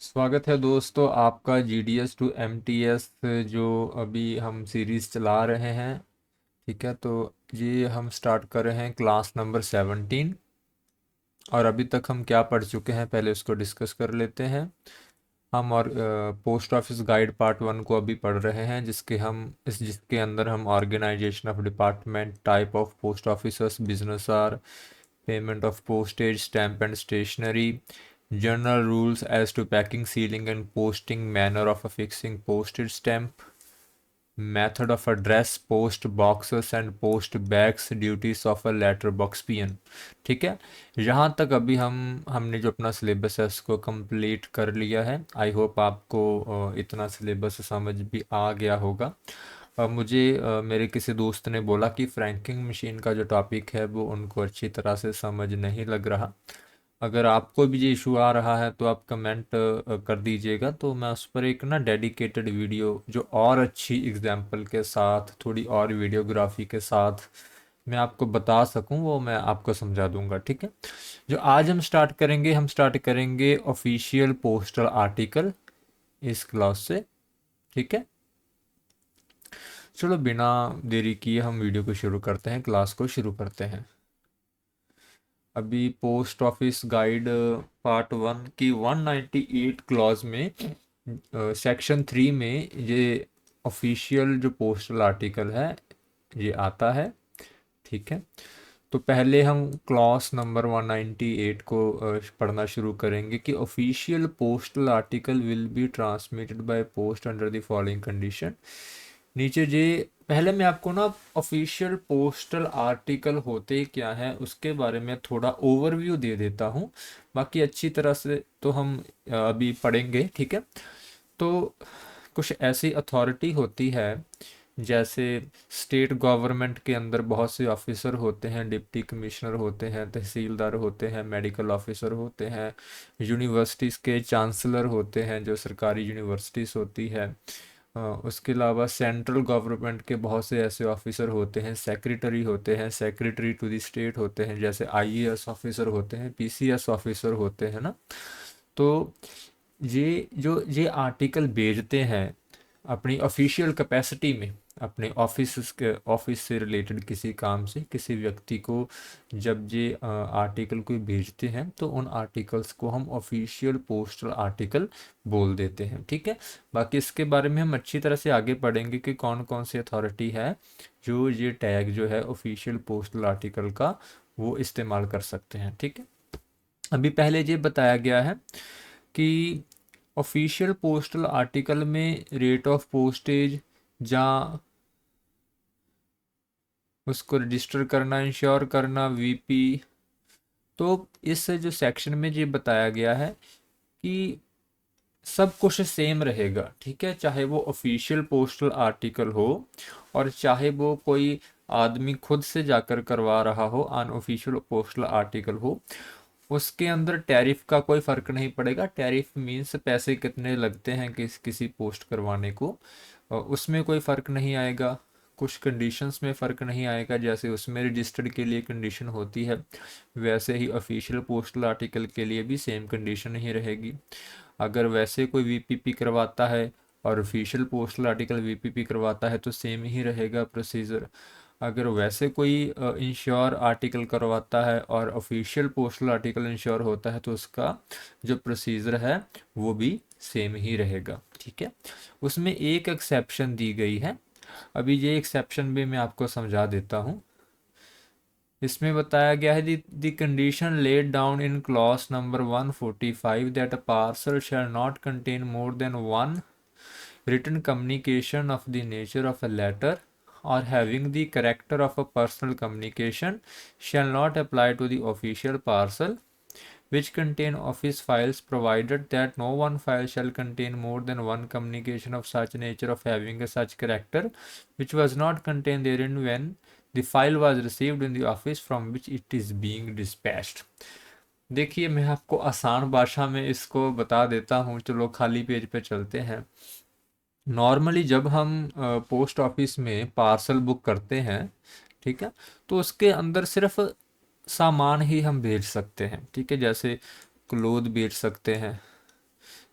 स्वागत है दोस्तों आपका GDS टू MTS जो अभी हम सीरीज़ चला रहे हैं। ठीक है, तो ये हम स्टार्ट कर रहे हैं क्लास नंबर 17। और अभी तक हम क्या पढ़ चुके हैं पहले उसको डिस्कस कर लेते हैं हम। और पोस्ट ऑफिस गाइड पार्ट 1 को अभी पढ़ रहे हैं, जिसके अंदर हम organisation of department, type of post officers, business are, payment of postage, stamp and stationery, general rules as to packing, sealing and posting, manner of affixing postage stamp, method of address, post boxes and post bags, duties of a letter box peon। ठीक है, यहाँ तक अभी हमने जो अपना syllabus है उसको कंप्लीट कर लिया है। आई होप आपको इतना सिलेबस समझ भी आ गया होगा। मुझे मेरे किसी दोस्त ने बोला कि फ्रैंकिंग मशीन का जो टॉपिक है वो उनको अच्छी तरह से समझ नहीं लग रहा। अगर आपको भी ये इशू आ रहा है तो आप कमेंट कर दीजिएगा, तो मैं उस पर एक ना डेडिकेटेड वीडियो जो और अच्छी एग्जाम्पल के साथ, थोड़ी और वीडियोग्राफी के साथ मैं आपको बता सकूं, वो मैं आपको समझा दूंगा। ठीक है, जो आज हम स्टार्ट करेंगे ऑफिशियल पोस्टल आर्टिकल इस क्लास से। ठीक है, चलो बिना देरी किए हम वीडियो को शुरू करते हैं, क्लास को शुरू करते हैं। अभी पोस्ट ऑफिस गाइड पार्ट 1 की 198 क्लॉज में सेक्शन 3 में ये ऑफिशियल जो पोस्टल आर्टिकल है ये आता है। ठीक है, तो पहले हम क्लॉज नंबर 198 को पढ़ना शुरू करेंगे कि official postal article will be transmitted by post under the following condition. नीचे जे पहले मैं आपको ना ऑफिशियल पोस्टल आर्टिकल होते क्या है उसके बारे में थोड़ा ओवरव्यू दे देता हूँ। बाकी अच्छी तरह से तो हम अभी पढ़ेंगे। ठीक है, तो कुछ ऐसी अथॉरिटी होती है, जैसे स्टेट गवर्नमेंट के अंदर बहुत से ऑफिसर होते हैं, डिप्टी कमिश्नर होते हैं, तहसीलदार होते हैं, मेडिकल ऑफिसर होते हैं, यूनिवर्सिटीज़ के चांसलर होते हैं जो सरकारी यूनिवर्सिटीज़ होती है। उसके अलावा सेंट्रल गवर्नमेंट के बहुत से ऐसे ऑफिसर होते हैं, सेक्रेटरी होते हैं, सेक्रेटरी टू द स्टेट होते हैं, जैसे IAS ऑफिसर होते हैं, PCS ऑफिसर होते हैं ना। तो ये आर्टिकल भेजते हैं अपनी ऑफिशियल कैपेसिटी में, अपने ऑफिस से रिलेटेड किसी काम से किसी व्यक्ति को जब ये आर्टिकल कोई भेजते हैं तो उन आर्टिकल्स को हम ऑफिशियल पोस्टल आर्टिकल बोल देते हैं। ठीक है, बाकी इसके बारे में हम अच्छी तरह से आगे पढ़ेंगे कि कौन कौन सी अथॉरिटी है जो ये टैग जो है ऑफिशियल पोस्टल आर्टिकल का वो इस्तेमाल कर सकते हैं। ठीक है, अभी पहले ये बताया गया है कि ऑफिशियल पोस्टल आर्टिकल में रेट ऑफ पोस्टेज या उसको रजिस्टर करना, इंश्योर करना, VP। तो इस जो सेक्शन में ये बताया गया है कि सब कुछ सेम रहेगा। ठीक है, चाहे वो ऑफिशियल पोस्टल आर्टिकल हो और चाहे वो कोई आदमी खुद से जाकर करवा रहा हो, अनऑफिशियल पोस्टल आर्टिकल हो, उसके अंदर टैरिफ का कोई फ़र्क नहीं पड़ेगा। टैरिफ मीन्स पैसे कितने लगते हैं किसी पोस्ट करवाने को, उसमें कोई फ़र्क नहीं आएगा। कुछ कंडीशंस में फ़र्क नहीं आएगा, जैसे उसमें रजिस्टर्ड के लिए कंडीशन होती है वैसे ही ऑफिशियल पोस्टल आर्टिकल के लिए भी सेम कंडीशन ही रहेगी। अगर वैसे कोई VPP करवाता है और ऑफिशियल पोस्टल आर्टिकल VPP करवाता है तो सेम ही रहेगा प्रोसीजर। अगर वैसे कोई इंश्योर आर्टिकल करवाता है और ऑफिशियल पोस्टल आर्टिकल इंश्योर होता है तो उसका जो प्रोसीजर है वो भी सेम ही रहेगा। ठीक है, उसमें एक एक्सेप्शन दी गई है। अभी ये एक्सेप्शन भी मैं आपको समझा देता हूँ। इसमें बताया गया है the condition laid down in clause number 145 that a parcel shall not contain more than one written communication of the nature of a letter or having the character of a personal communication shall not apply to the official parcel which contain office files, provided that no one file shall contain more than one communication of such nature of having a such character which was not contained therein when the file was received in the office from which it is being dispatched। देखिए, मैं आपको आसान भाषा में इसको बता देता हूँ। चलो खाली पेज पे चलते हैं। नॉर्मली जब हम पोस्ट ऑफिस में पार्सल बुक करते हैं, ठीक है, तो उसके अंदर सिर्फ सामान ही हम भेज सकते हैं। ठीक है, जैसे क्लोथ भेज सकते हैं,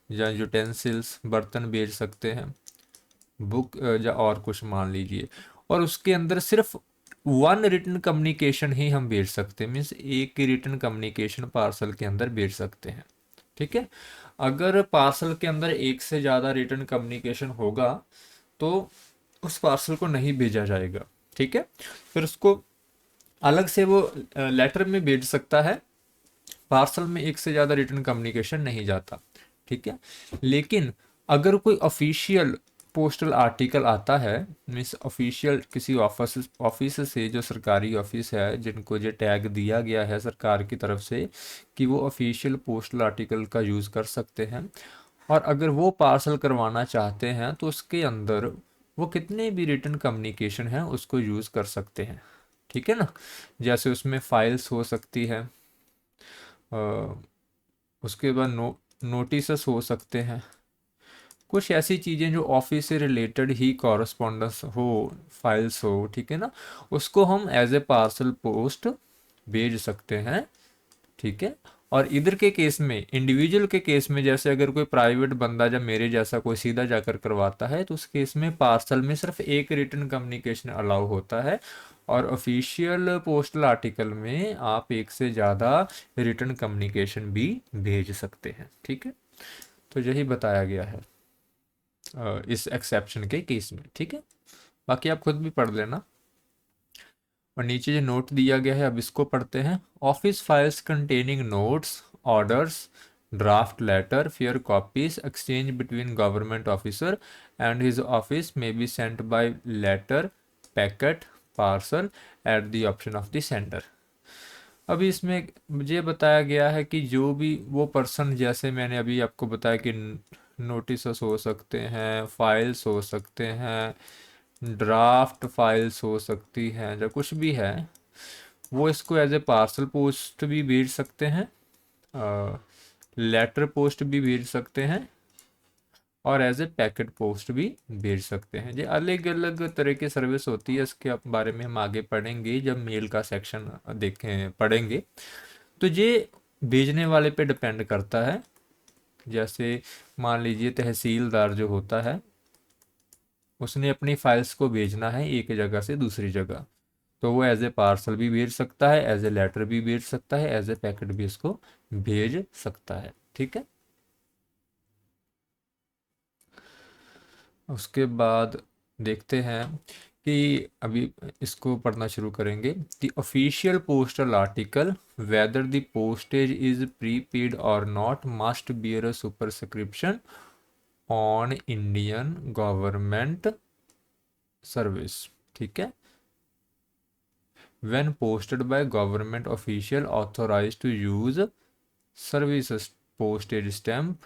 या यूटेंसिल्स बर्तन भेज सकते हैं, बुक या और कुछ मान लीजिए। और उसके अंदर सिर्फ वन रिटन कम्युनिकेशन ही हम भेज सकते हैं, मीन्स एक ही रिटन कम्युनिकेशन पार्सल के अंदर भेज सकते हैं। ठीक है, अगर पार्सल के अंदर एक से ज़्यादा रिटन कम्युनिकेशन होगा तो उस पार्सल को नहीं भेजा जाएगा। ठीक है, फिर उसको अलग से वो लेटर में भेज सकता है, पार्सल में एक से ज़्यादा रिटन कम्युनिकेशन नहीं जाता। ठीक है, लेकिन अगर कोई ऑफिशियल पोस्टल आर्टिकल आता है, मीन्स ऑफिशियल किसी ऑफिस ऑफिस से, जो सरकारी ऑफिस है जिनको ये टैग दिया गया है सरकार की तरफ से कि वो ऑफिशियल पोस्टल आर्टिकल का यूज़ कर सकते हैं, और अगर वो पार्सल करवाना चाहते हैं तो उसके अंदर वो कितने भी रिटन कम्युनिकेशन हैं उसको यूज़ कर सकते हैं। ठीक है ना, जैसे उसमें फाइल्स हो सकती है, उसके बाद नोटिस हो सकते हैं, कुछ ऐसी चीज़ें जो ऑफिस से रिलेटेड ही कॉरस्पॉन्डेंस हो, फाइल्स हो। ठीक है ना, उसको हम एज ए पार्सल पोस्ट भेज सकते हैं। ठीक है, और इधर के केस में, इंडिविजुअल के केस में, जैसे अगर कोई प्राइवेट बंदा या मेरे जैसा कोई सीधा जाकर करवाता है तो उस केस में पार्सल में सिर्फ एक रिटन कम्युनिकेशन अलाउ होता है, और ऑफिशियल पोस्टल आर्टिकल में आप एक से ज़्यादा रिटन कम्युनिकेशन भी भेज सकते हैं। ठीक है, तो यही बताया गया है इस एक्सेप्शन के केस में। ठीक है, बाकी आप खुद भी पढ़ लेना। और नीचे जो नोट दिया गया है अब इसको पढ़ते हैं। Office files containing notes, orders, draft letter, fair copies exchange between government officer and his office may be sent by letter, packet, parcel at the option of the sender. अभी इसमें मुझे बताया गया है कि जो भी वो पर्सन, जैसे मैंने अभी आपको बताया कि नोटिस हो सकते हैं, फाइल्स हो सकते हैं, ड्राफ्ट फाइल्स हो सकती हैं, जो कुछ भी है वो इसको एज ए पार्सल पोस्ट भी भेज सकते हैं, लेटर पोस्ट भी भेज सकते हैं, और एज ए पैकेट पोस्ट भी भेज सकते हैं। ये अलग अलग तरह की सर्विस होती है, इसके बारे में हम आगे पढ़ेंगे जब मेल का सेक्शन देखें पढ़ेंगे। तो ये भेजने वाले पे डिपेंड करता है। जैसे मान लीजिए तहसीलदार जो होता है उसने अपनी फाइल्स को भेजना है एक जगह से दूसरी जगह, तो वो एज ए पार्सल भी भेज सकता है, एज ए लेटर भी भेज सकता है, एज ए पैकेट भी इसको भेज सकता है। ठीक है, उसके बाद देखते हैं कि अभी इसको पढ़ना शुरू करेंगे। The official postal article whether the postage is prepaid or not must bear a superscription on Indian government service. ठीक है, when posted by government official authorized to use services postage stamp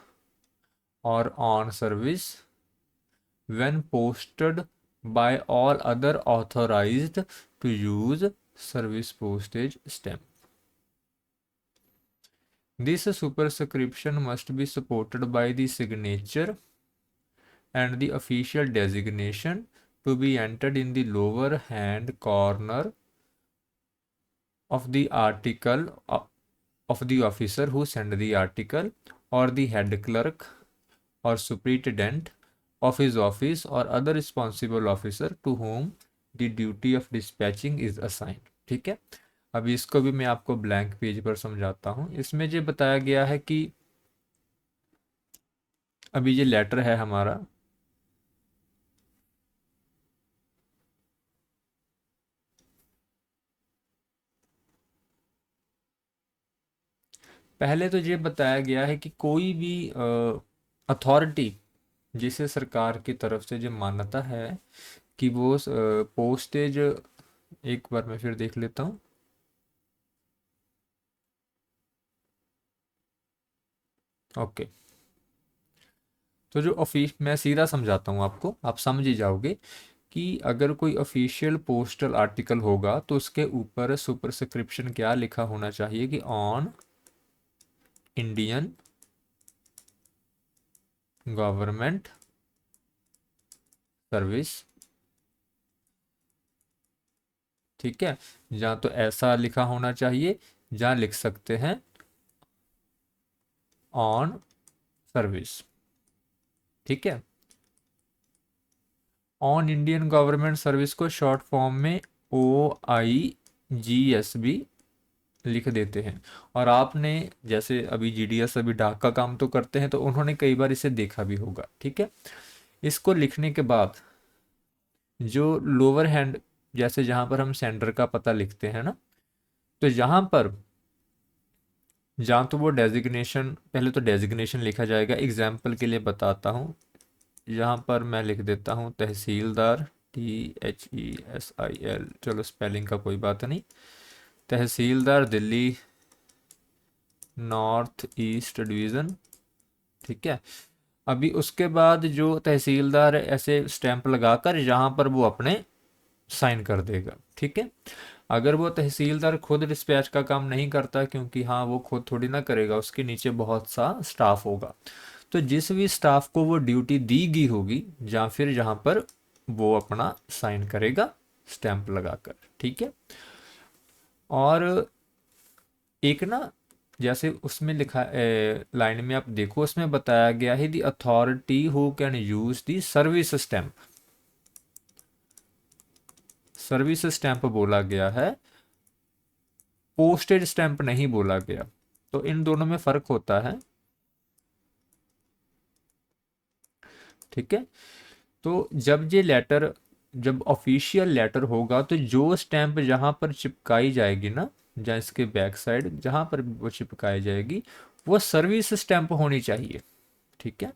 or on service, when posted by all other authorized to use service postage stamp. This superscription must be supported by the signature and the official designation to be entered in the lower hand corner of the article of the officer who sent the article, or the head clerk or superintendent of his office or other responsible officer to whom the duty of dispatching is assigned। ठीक है, अभी इसको भी मैं आपको blank page पर समझाता हूँ। इसमें जो बताया गया है कि अभी ये लेटर है हमारा, पहले तो ये बताया गया है कि कोई भी अथॉरिटी जिसे सरकार की तरफ से जो मान्यता है कि वो पोस्टेज, एक बार मैं फिर देख लेता हूँ। ओके, तो जो ऑफिस, मैं सीधा समझाता हूँ आपको, आप समझ ही जाओगे कि अगर कोई ऑफिशियल पोस्टल आर्टिकल होगा तो उसके ऊपर सुपरस्क्रिप्शन क्या लिखा होना चाहिए कि ऑन इंडियन गवर्नमेंट सर्विस। ठीक है, जहाँ तो ऐसा लिखा होना चाहिए, जहाँ लिख सकते हैं ऑन सर्विस। ठीक है। ऑन इंडियन गवर्नमेंट सर्विस को शॉर्ट फॉर्म में OIGS भी लिख देते हैं। और आपने जैसे अभी GDS अभी डाक का काम तो करते हैं, तो उन्होंने कई बार इसे देखा भी होगा, ठीक है। इसको लिखने के बाद जो लोअर हैंड, जैसे जहां पर हम सेंडर का पता लिखते हैं ना, तो यहाँ पर जहाँ तो वो डेजिग्नेशन, पहले तो डेजिग्नेशन लिखा जाएगा। एग्जाम्पल के लिए बताता हूँ, यहाँ पर मैं लिख देता हूँ तहसीलदार, THESIL, चलो स्पेलिंग का कोई बात नहीं, तहसीलदार दिल्ली नॉर्थ ईस्ट डिवीज़न, ठीक है। अभी उसके बाद जो तहसीलदार ऐसे स्टैंप लगाकर यहाँ पर वो अपने साइन कर देगा, ठीक है। अगर वो तहसीलदार खुद डिस्पैच का काम नहीं करता, क्योंकि हाँ वो खुद थोड़ी ना करेगा, उसके नीचे बहुत सा स्टाफ होगा, तो जिस भी स्टाफ को वो ड्यूटी दी गई होगी, या फिर जहाँ पर वो अपना साइन करेगा स्टैंप लगाकर, ठीक है। और एक ना, जैसे उसमें लिखा लाइन में आप देखो, उसमें बताया गया है the authority who can use the service stamp. Service stamp बोला गया है, पोस्टेज स्टैंप नहीं बोला गया। तो इन दोनों में फर्क होता है, ठीक है। तो जब ये लेटर, जब ऑफिशियल लेटर होगा, तो जो स्टैंप जहां पर चिपकाई जाएगी ना, जहाँ इसके बैक साइड जहां पर वो चिपकाई जाएगी, वो सर्विस स्टैंप होनी चाहिए, ठीक है।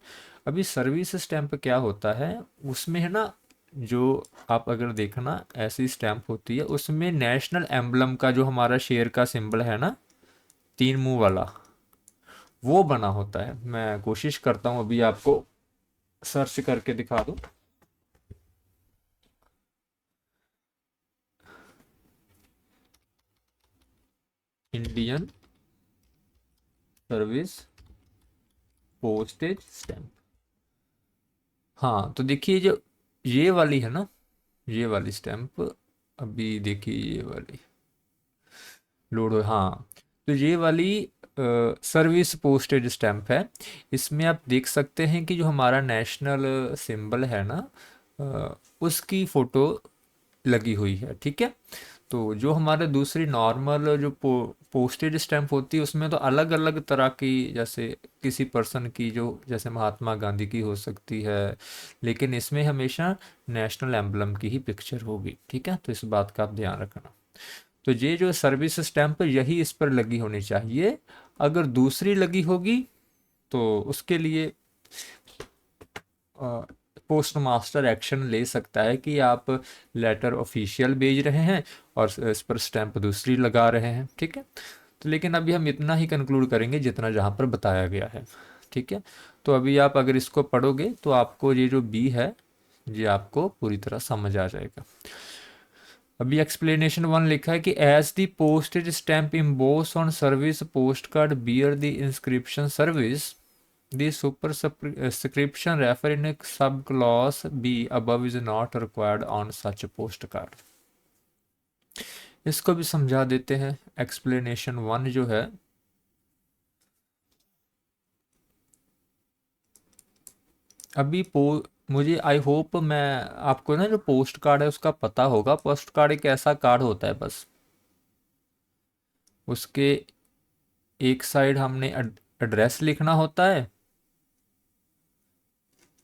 अभी सर्विस स्टैंप क्या होता है, उसमें है ना, जो आप अगर देखना ऐसी स्टैंप होती है, उसमें नेशनल एम्बलम का जो हमारा शेर का सिंबल है ना, 3 मुंह वाला, वो बना होता है। मैं कोशिश करता हूँ अभी आपको सर्च करके दिखा दूँ। Indian service postage stamp. हाँ तो देखिए, जो ये वाली है ना, ये वाली स्टैंप, अभी देखिए ये वाली लोड, हाँ, तो ये वाली सर्विस पोस्टेज स्टैंप है। इसमें आप देख सकते हैं कि जो हमारा नेशनल सिंबल है ना, उसकी फ़ोटो लगी हुई है, ठीक है। तो जो हमारे दूसरी नॉर्मल जो पोस्टेज स्टैंप होती है, उसमें तो अलग अलग तरह की, जैसे किसी पर्सन की, जो जैसे महात्मा गांधी की हो सकती है, लेकिन इसमें हमेशा नेशनल एम्बलम की ही पिक्चर होगी, ठीक है। तो इस बात का आप ध्यान रखना। तो ये जो सर्विस स्टैंप यही इस पर लगी होनी चाहिए। अगर दूसरी लगी होगी तो उसके लिए पोस्ट मास्टर एक्शन ले सकता है कि आप लेटर ऑफिशियल भेज रहे हैं और इस पर स्टैंप दूसरी लगा रहे हैं, ठीक है। तो लेकिन अभी हम इतना ही कंक्लूड करेंगे जितना जहाँ पर बताया गया है, ठीक है। तो अभी आप अगर इसको पढ़ोगे तो आपको ये जो बी है, ये आपको पूरी तरह समझ आ जाएगा। अभी एक्सप्लेनेशन 1 लिखा है कि as the postage stamp emboss on service post card bear the inscription service, the superscription refer in a subclause B above is not required on such a postcard। इसको भी समझा देते हैं। एक्सप्लेनेशन 1 जो है, अभी मुझे आई होप मैं आपको ना, जो पोस्ट कार्ड है उसका पता होगा। पोस्ट कार्ड एक ऐसा कार्ड होता है, बस उसके एक साइड हमने एड्रेस लिखना होता है,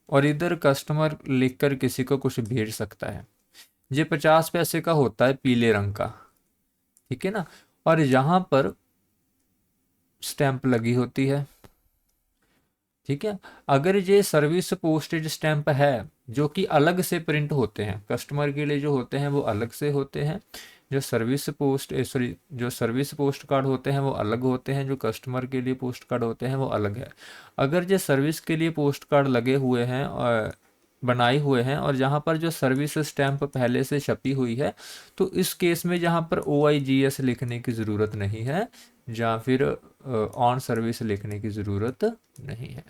और इधर कस्टमर लिखकर किसी को कुछ भेज सकता है। ये 50 पैसे का होता है, पीले रंग का, ठीक है ना। और यहाँ पर स्टैंप लगी होती है, ठीक है। अगर ये सर्विस पोस्टेज स्टैंप है, जो कि अलग से प्रिंट होते हैं, कस्टमर के लिए जो होते हैं वो अलग से होते हैं, जो सर्विस पोस्ट सॉरी जो सर्विस पोस्ट कार्ड होते हैं वो अलग होते हैं, जो कस्टमर के लिए पोस्ट कार्ड होते हैं वो अलग है। अगर ये सर्विस के लिए पोस्ट कार्ड लगे हुए हैं और बनाए हुए हैं, और जहाँ पर जो सर्विस स्टैंप पहले से छपी हुई है, तो इस केस में जहाँ पर OIGS लिखने की ज़रूरत नहीं है, या फिर ऑन सर्विस लिखने की ज़रूरत नहीं है।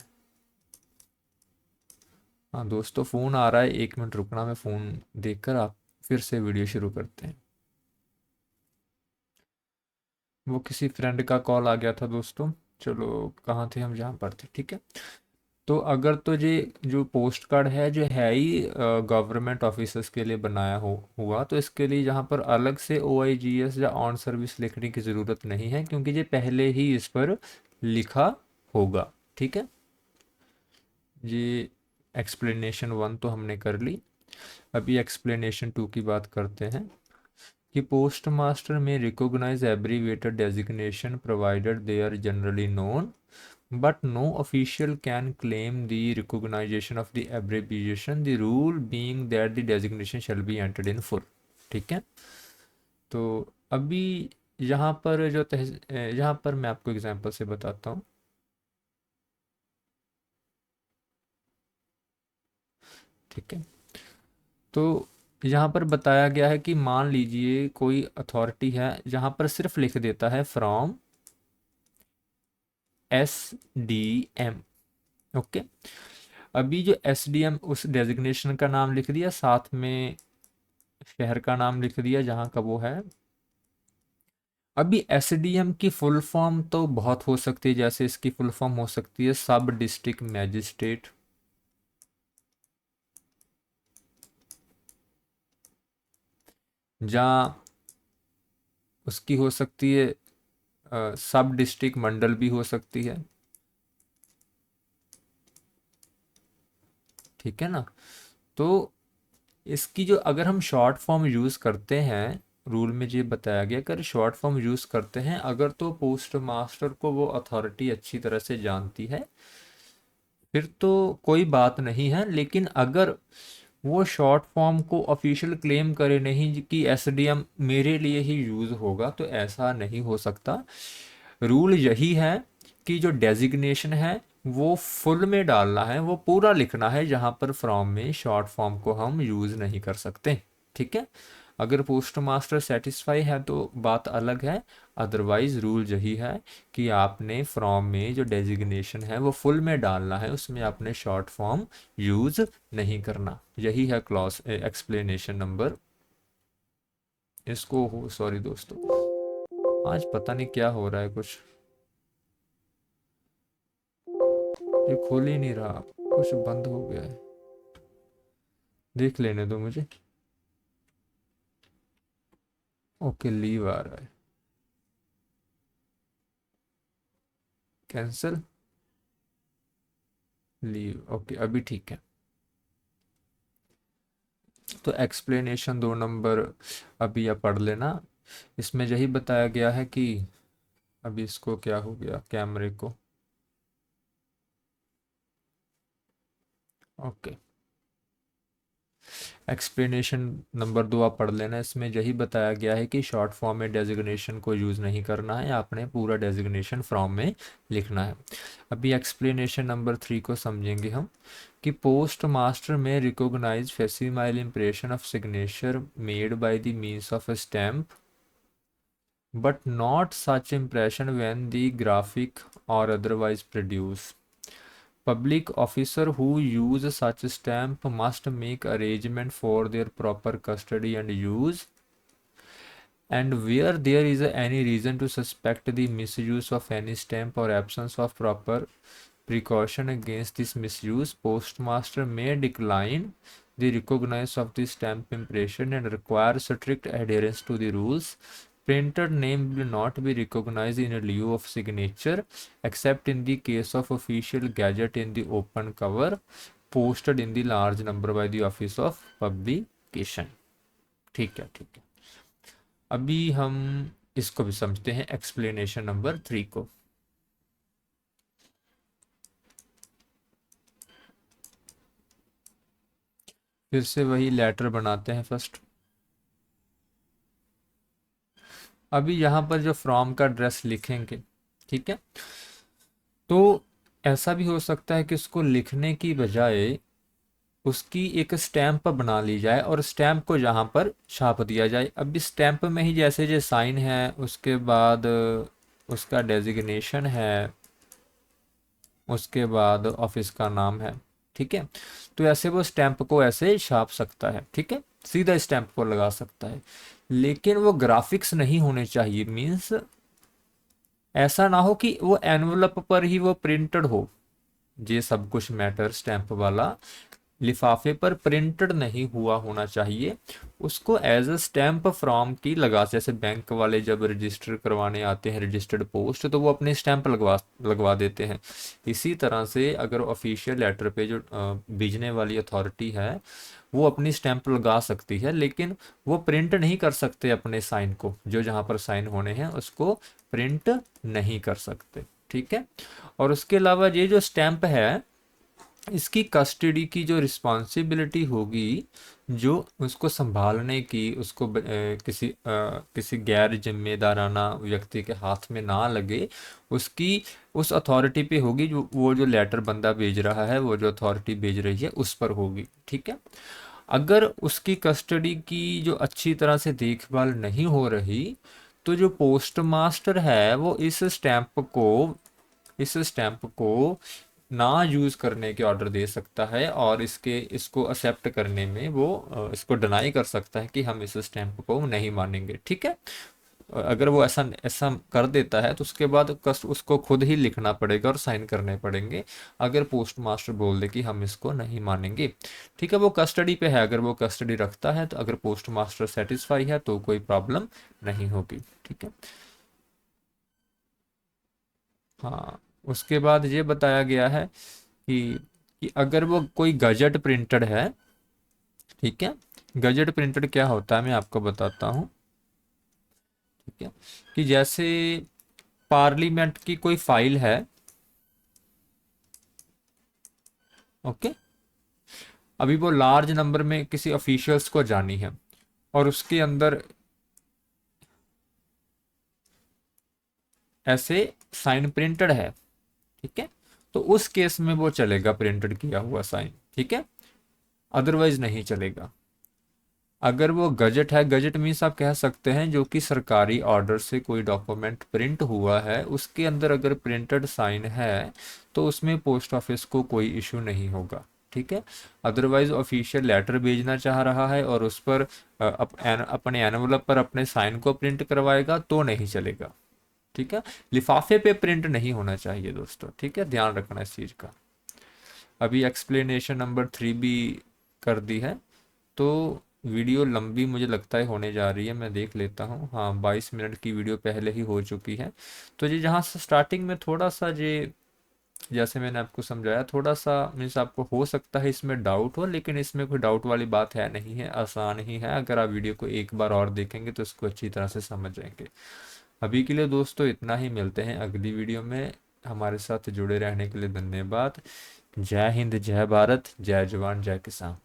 हाँ दोस्तों, फ़ोन आ रहा है, 1 मिनट रुकना, मैं फ़ोन देखकर आप फिर से वीडियो शुरू करते हैं। वो किसी फ्रेंड का कॉल आ गया था दोस्तों। चलो, कहाँ थे हम, जहाँ पर थे, ठीक है। तो अगर तो ये जो पोस्ट कार्ड है जो है ही गवर्नमेंट ऑफिसर्स के लिए बनाया हुआ, तो इसके लिए यहाँ पर अलग से OIGS या ऑन सर्विस लिखने की ज़रूरत नहीं है, क्योंकि ये पहले ही इस पर लिखा होगा। ठीक है, ये एक्सप्लेनेशन 1 तो हमने कर ली। अभी एक्सप्लेनेशन 2 की बात करते हैं कि पोस्ट मास्टर में recognise abbreviated designation provided they are generally known, but no official can claim the recognition of the abbreviation, the rule being that the designation shall be entered in full। ठीक है, तो अभी यहाँ पर यहाँ पर मैं आपको एग्जांपल से बताता हूँ। ठीक है, तो यहाँ पर बताया गया है कि मान लीजिए कोई अथॉरिटी है, जहाँ पर सिर्फ लिख देता है फ्रॉम SDM। ओके, अभी जो SDM उस डेजिग्नेशन का नाम लिख दिया, साथ में शहर का नाम लिख दिया जहाँ का वो है। अभी SDM की फुल फॉर्म तो बहुत हो सकती है, जैसे इसकी फुल फॉर्म हो सकती है सब डिस्ट्रिक्ट मैजिस्ट्रेट, जहाँ उसकी हो सकती है सब डिस्ट्रिक्ट मंडल भी हो सकती है। ठीक है ना, तो इसकी जो अगर हम शॉर्ट फॉर्म यूज़ करते हैं, रूल में ये बताया गया अगर शॉर्ट फॉर्म यूज़ करते हैं अगर, तो पोस्ट मास्टर को वो अथॉरिटी अच्छी तरह से जानती है, फिर तो कोई बात नहीं है। लेकिन अगर वो शॉर्ट फॉर्म को ऑफिशियल क्लेम करे नहीं कि SDM मेरे लिए ही यूज़ होगा, तो ऐसा नहीं हो सकता। रूल यही है कि जो डेजिग्नेशन है वो फुल में डालना है, वो पूरा लिखना है, जहाँ पर फ्रॉम में शॉर्ट फॉर्म को हम यूज़ नहीं कर सकते। ठीक है, अगर पोस्ट मास्टर सेटिस्फाई है तो बात अलग है, अदरवाइज रूल यही है कि आपने फ्रॉम में जो डेजिग्नेशन है वो फुल में डालना है, उसमें आपने शॉर्ट फॉर्म यूज़ नहीं करना। यही है क्लॉज एक्सप्लेनेशन नंबर। इसको हो सॉरी दोस्तों, आज पता नहीं क्या हो रहा है, कुछ ये खोल ही नहीं रहा, कुछ बंद हो गया है, देख लेने दो मुझे। ओके, लीव आ रहा है, कैंसिल लीव। ओके, अभी ठीक है। तो एक्सप्लेनेशन 2 नंबर अभी आप पढ़ लेना। इसमें यही बताया गया है कि अभी इसको क्या हो गया कैमरे को। ओके, एक्सप्लेनेशन नंबर 2 आप पढ़ लेना। इसमें यही बताया गया है कि शॉर्ट फॉर्म में डेजिग्नेशन को यूज़ नहीं करना है, आपने पूरा डेजिग्नेशन फ्रॉम में लिखना है। अभी एक्सप्लेनेशन नंबर 3 को समझेंगे हम कि पोस्ट मास्टर में recognise facsimile impression of signature made by the means of a stamp, but not such impression when the graphic or otherwise produced. Public officer who use such stamp must make arrangement for their proper custody and use, and where there is any reason to suspect the misuse of any stamp or absence of proper precaution against this misuse, postmaster may decline the recognize of the stamp impression and require strict adherence to the rules. Printed name will not be recognized in lieu of signature except in the case of official gazette in the open cover posted in the large number by the office of publication। ठीक है, ठीक है। अभी हम इसको भी समझते हैं, एक्सप्लेनेशन नंबर 3 को। फिर से वही लेटर बनाते हैं फर्स्ट। अभी यहाँ पर जो फ्रॉम का एड्रेस लिखेंगे, ठीक है, तो ऐसा भी हो सकता है कि उसको लिखने की बजाय उसकी एक स्टैंप बना ली जाए और स्टैंप को यहाँ पर छाप दिया जाए। अब इस स्टैंप में ही जैसे जो साइन है, उसके बाद उसका डेजिग्नेशन है, उसके बाद ऑफिस का नाम है। ठीक है, तो ऐसे वो स्टैंप को ऐसे छाप सकता है। ठीक है, सीधा स्टैंप को लगा सकता है, लेकिन वो ग्राफिक्स नहीं होने चाहिए। मीन्स ऐसा ना हो कि वो एनवलप पर ही वो प्रिंटेड हो, ये सब कुछ मैटर स्टैंप वाला लिफाफे पर प्रिंटेड नहीं हुआ होना चाहिए, उसको एज अ स्टैंप फ्रॉम की लगा, जैसे बैंक वाले जब रजिस्टर करवाने आते हैं रजिस्टर्ड पोस्ट, तो वो अपने स्टैंप लगवा लगवा देते हैं। इसी तरह से अगर ऑफिशियल लेटर पे जो भेजने वाली अथॉरिटी है वो अपनी स्टैंप लगा सकती है, लेकिन वो प्रिंट नहीं कर सकते अपने साइन को, जो जहाँ पर साइन होने हैं उसको प्रिंट नहीं कर सकते। ठीक है। और उसके अलावा ये जो स्टैंप है इसकी कस्टडी की जो रिस्पॉन्सिबिलिटी होगी, जो उसको संभालने की, उसको किसी गैर जिम्मेदाराना व्यक्ति के हाथ में ना लगे, उसकी उस अथॉरिटी पे होगी, जो वो जो लेटर बंदा भेज रहा है, वो जो अथॉरिटी भेज रही है उस पर होगी। ठीक है। अगर उसकी कस्टडी की जो अच्छी तरह से देखभाल नहीं हो रही, तो जो पोस्ट मास्टर है वो इस स्टैम्प को ना यूज करने के ऑर्डर दे सकता है, और इसको एक्सेप्ट करने में वो इसको डिनाई कर सकता है कि हम इस स्टैम्प को नहीं मानेंगे। ठीक है। अगर वो ऐसा ऐसा कर देता है तो उसके बाद उसको खुद ही लिखना पड़ेगा और साइन करने पड़ेंगे, अगर पोस्ट मास्टर बोल दे कि हम इसको नहीं मानेंगे। ठीक है। वो कस्टडी पे है, अगर वो कस्टडी रखता है तो अगर पोस्ट मास्टर सेटिस्फाई है तो कोई प्रॉब्लम नहीं होगी। ठीक है। हाँ। उसके बाद ये बताया गया है कि अगर वो कोई गजट प्रिंटेड है, ठीक है, गजट प्रिंटेड क्या होता है मैं आपको बताता हूँ। ठीक है। कि जैसे पार्लियामेंट की कोई फाइल है, ओके, अभी वो लार्ज नंबर में किसी ऑफिशियल्स को जानी है और उसके अंदर ऐसे साइन प्रिंटेड है, ठीक है, तो उस केस में वो चलेगा प्रिंटेड किया हुआ साइन। ठीक है। अदरवाइज नहीं चलेगा। अगर वो गजट है, गजट मीन्स आप कह सकते हैं जो कि सरकारी ऑर्डर से कोई डॉक्यूमेंट प्रिंट हुआ है, उसके अंदर अगर प्रिंटेड साइन है तो उसमें पोस्ट ऑफिस को कोई इशू नहीं होगा। ठीक है। अदरवाइज ऑफिशियल लेटर भेजना चाह रहा है और उस पर अपने एनवलप पर अपने साइन को प्रिंट करवाएगा तो नहीं चलेगा। ठीक है। लिफाफे पे प्रिंट नहीं होना चाहिए दोस्तों। ठीक है, ध्यान रखना इस चीज़ का। अभी एक्सप्लेनेशन नंबर 3 भी कर दी है, तो वीडियो लंबी मुझे लगता है होने जा रही है, मैं देख लेता हूँ। हाँ, 22 मिनट की वीडियो पहले ही हो चुकी है। तो ये जहाँ से स्टार्टिंग में थोड़ा सा ये, जैसे मैंने आपको समझाया, थोड़ा सा मीन्स आपको हो सकता है इसमें डाउट हो, लेकिन इसमें कोई डाउट वाली बात है नहीं है, आसान ही है। अगर आप वीडियो को एक बार और देखेंगे तो इसको अच्छी तरह से समझ जाएंगे। अभी के लिए दोस्तों इतना ही, मिलते हैं अगली वीडियो में। हमारे साथ जुड़े रहने के लिए धन्यवाद। जय हिंद, जय भारत, जय जवान, जय किसान।